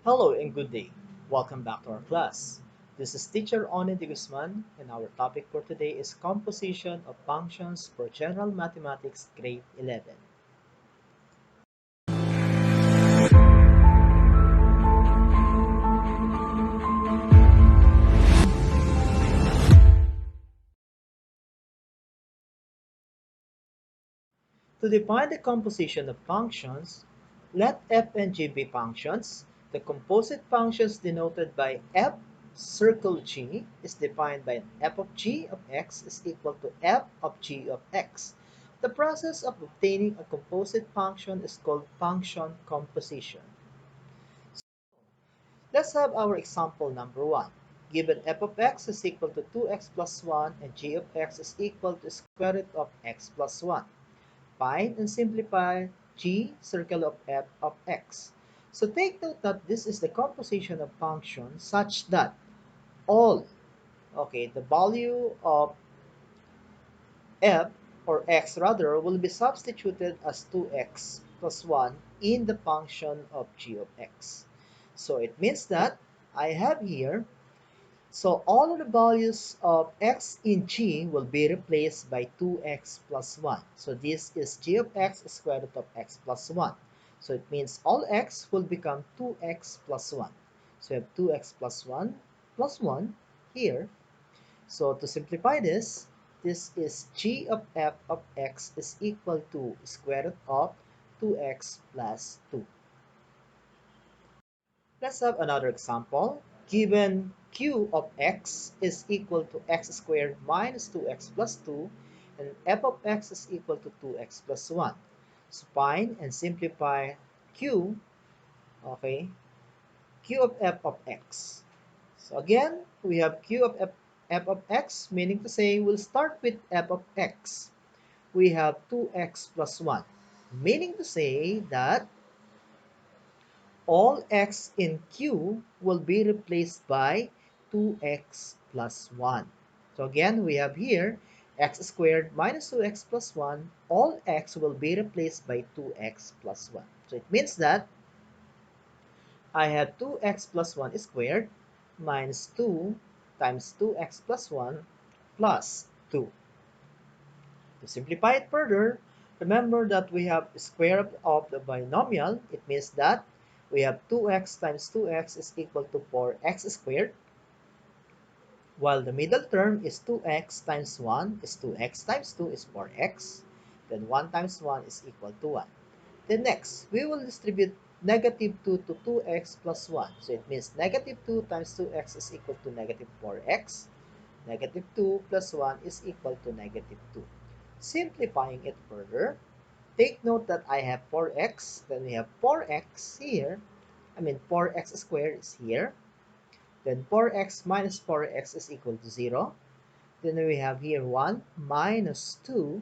Hello and good day. Welcome back to our class. This is teacher Onin de Guzman and our topic for today is composition of functions for general mathematics grade 11. To define the composition of functions, let f and g be functions. The composite functions denoted by f circle g is defined by f of g of x is equal to f of g of x. The process of obtaining a composite function is called function composition. Let's have our example number 1. Given f of x is equal to 2x plus 1 and g of x is equal to square root of x plus 1. Find and simplify g circle of f of x. So take note that this is the composition of function such that all, the value of f or x rather will be substituted as 2x plus 1 in the function of g of x. So it means that I have here, so all of the values of x in g will be replaced by 2x plus 1. So this is g of x square root of x plus 1. So it means all x will become 2x plus 1. So we have 2x plus 1 here. So to simplify this is g of f of x is equal to square root of 2x plus 2. Let's have another example. Given q of x is equal to x squared minus 2x plus 2 and f of x is equal to 2x plus 1. So find and simplify q, okay, q of f of x. So again, we have q of f of x, meaning to say we'll start with f of x. We have 2x plus 1, meaning to say that all x in Q will be replaced by 2x plus 1. So again, we have here x squared minus 2x plus 1. All x will be replaced by 2x plus 1. So it means that I have 2x plus 1 squared minus 2 times 2x plus 1 plus 2. To simplify it further, remember that we have square root of the binomial. It means that we have 2x times 2x is equal to 4x squared, while the middle term is 2x times 1 is 2x times 2 is 4x. Then 1 times 1 is equal to 1. Then next, we will distribute negative 2 to 2x plus 1. So it means negative 2 times 2x is equal to negative 4x. Negative 2 plus 1 is equal to negative 2. Simplifying it further, take note that I have 4x, then we have 4x here, 4x squared is here, then 4x minus 4x is equal to 0, then we have here 1 minus 2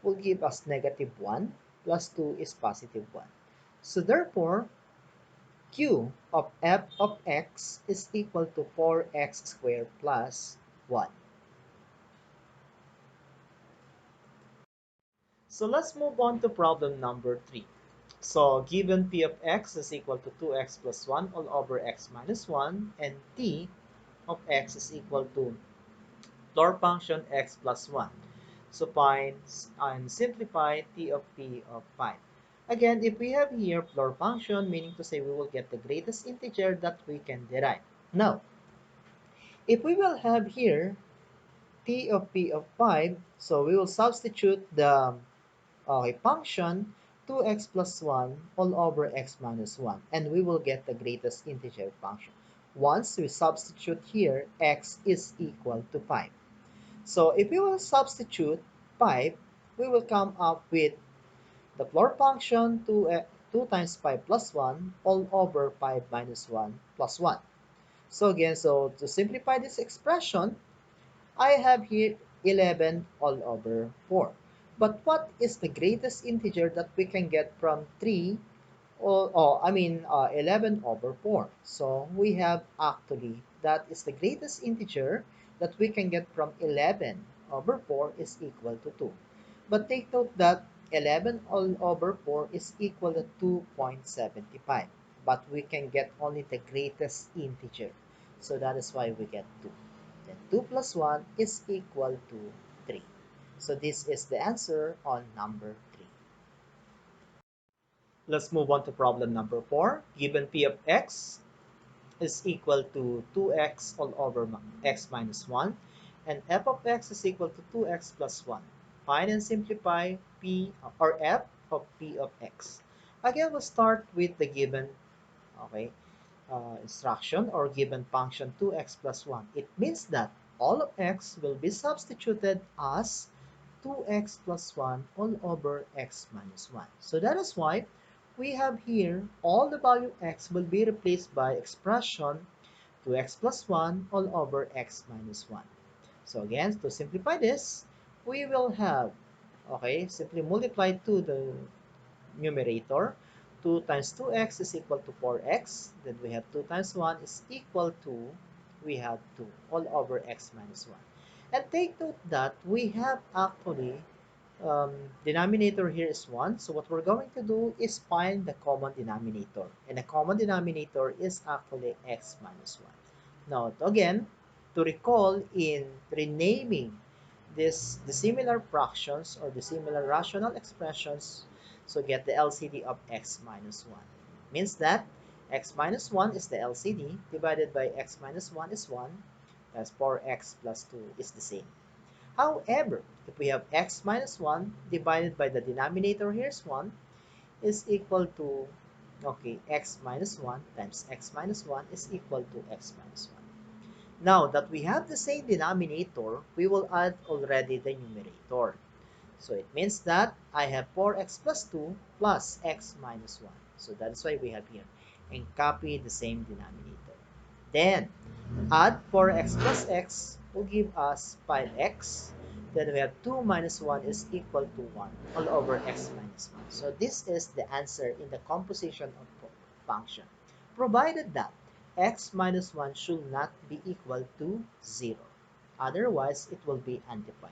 will give us negative 1, plus 2 is positive 1. So therefore, q of f of x is equal to 4x squared plus 1. So let's move on to problem number 3. So given p of x is equal to 2x plus 1 all over x minus 1 and t of x is equal to floor function x plus 1. So find and simplify t of p of 5. Again, if we have here floor function, meaning to say we will get the greatest integer that we can derive. Now, if we will have here t of p of 5, so we will substitute the function 2x plus 1 all over x minus 1, and we will get the greatest integer function. Once we substitute here, x is equal to 5. So if we will substitute 5, we will come up with the floor function 2 times 5 plus 1 all over 5 minus 1 plus 1. So again, so to simplify this expression, I have here 11 all over 4. But what is the greatest integer that we can get from 3 11 over 4? So we have actually that is the greatest integer that we can get from 11 over 4 is equal to 2. But take note that 11 all over 4 is equal to 2.75. but we can get only the greatest integer. So that is why we get 2. Then 2 plus 1 is equal to 3. So this is the answer on number 3. Let's move on to problem number 4. Given p of x is equal to 2x all over x minus 1, and f of x is equal to 2x plus 1. Find and simplify p or f of p of x. Again, we'll start with the given, okay, instruction or given function 2x plus 1. It means that all of x will be substituted as 2x plus 1 all over x minus 1. So that is why we have here all the value x will be replaced by expression 2x plus 1 all over x minus 1. So again, to simplify this, we will have, okay, simply multiply to the numerator. 2 times 2x is equal to 4x. Then we have 2 times 1 is equal to, we have 2 all over x minus 1. And take note that we have actually, denominator here is 1. So what we're going to do is find the common denominator. And the common denominator is actually x minus 1. Now, again, to recall in renaming the similar fractions or the similar rational expressions, so get the LCD of x minus 1. Means that x minus 1 is the LCD divided by x minus 1 is 1, that's 4x plus 2 is the same. However, if we have x minus 1 divided by the denominator here is 1 is equal to, okay, x minus 1 times x minus 1 is equal to x minus 1. Now that we have the same denominator, we will add already the numerator. So it means that I have 4x plus 2 plus x minus 1. So that's why we have here. And copy the same denominator. Then add 4x plus x will give us 5x. Then we have 2 minus 1 is equal to 1 all over x minus 1. So this is the answer in the composition of function, provided that x minus 1 should not be equal to 0. Otherwise, it will be undefined.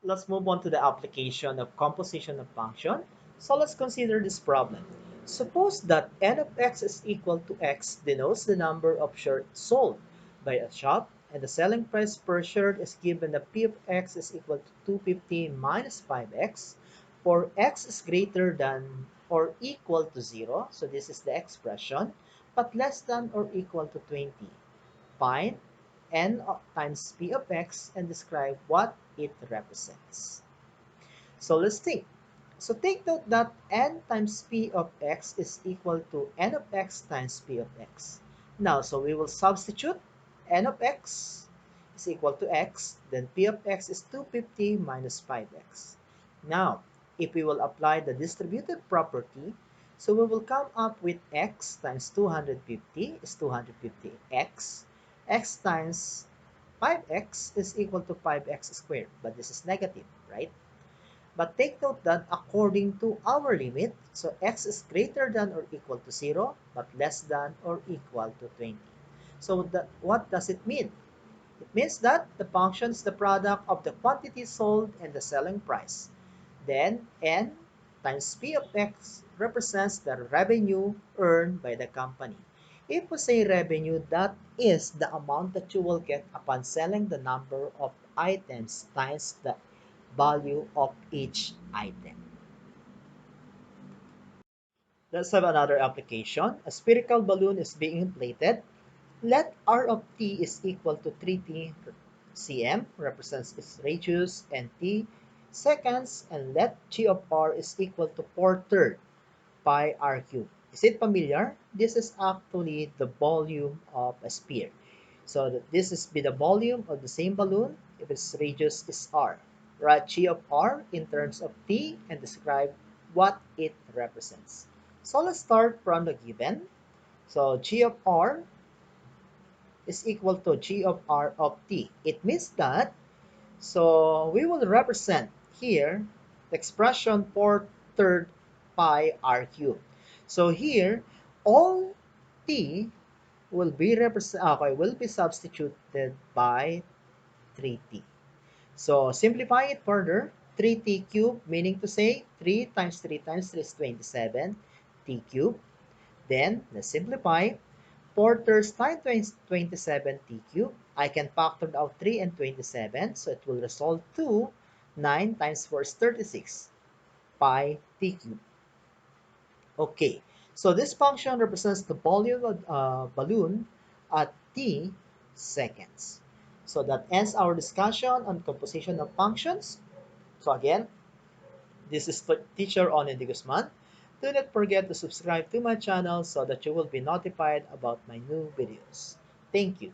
Let's move on to the application of composition of function. So let's consider this problem. Suppose that n of x is equal to x denotes the number of shirts sold by a shop, and the selling price per shirt is given that p of x is equal to 250 minus 5x, for x is greater than or equal to 0, so this is the expression, but less than or equal to 20. Find n times p of x and describe what it represents. So let's think. So take note that n times p of x is equal to n of x times p of x. Now, so we will substitute n of x is equal to x, then p of x is 250 minus 5x. Now, if we will apply the distributive property, so we will come up with x times 250 is 250x, x times 5x is equal to 5x squared, but this is negative, right? But take note that according to our limit, so x is greater than or equal to 0, but less than or equal to 20. So what does it mean? It means that the function is the product of the quantity sold and the selling price. Then n times p of x represents the revenue earned by the company. If we say revenue, that is the amount that you will get upon selling the number of items times the value of each item. Let's have another application. A spherical balloon is being inflated. Let R of t is equal to 3t cm, represents its radius, and t seconds, and let g of r is equal to 4/3 pi r cubed. Is it familiar? This is actually the volume of a sphere. So this is be the volume of the same balloon if its radius is r. Write g of r in terms of t and describe what it represents. So let's start from the given. So g of r is equal to g of r of t. It means that, so we will represent here the expression 4/3 pi r cubed. So here, all t will be substituted by 3t. So simplify it further. 3t cubed, meaning to say 3 times 3 times 3 is 27. t cubed. Then, let's simplify. 4 times 9 times 27 t cubed. I can factor out 3 and 27, so it will result to 9 times 4 is 36 pi t cubed. Okay, so this function represents the volume of balloon at t seconds. So that ends our discussion on composition of functions. So again, this is teacher Onen de Guzman. Do not forget to subscribe to my channel so that you will be notified about my new videos. Thank you.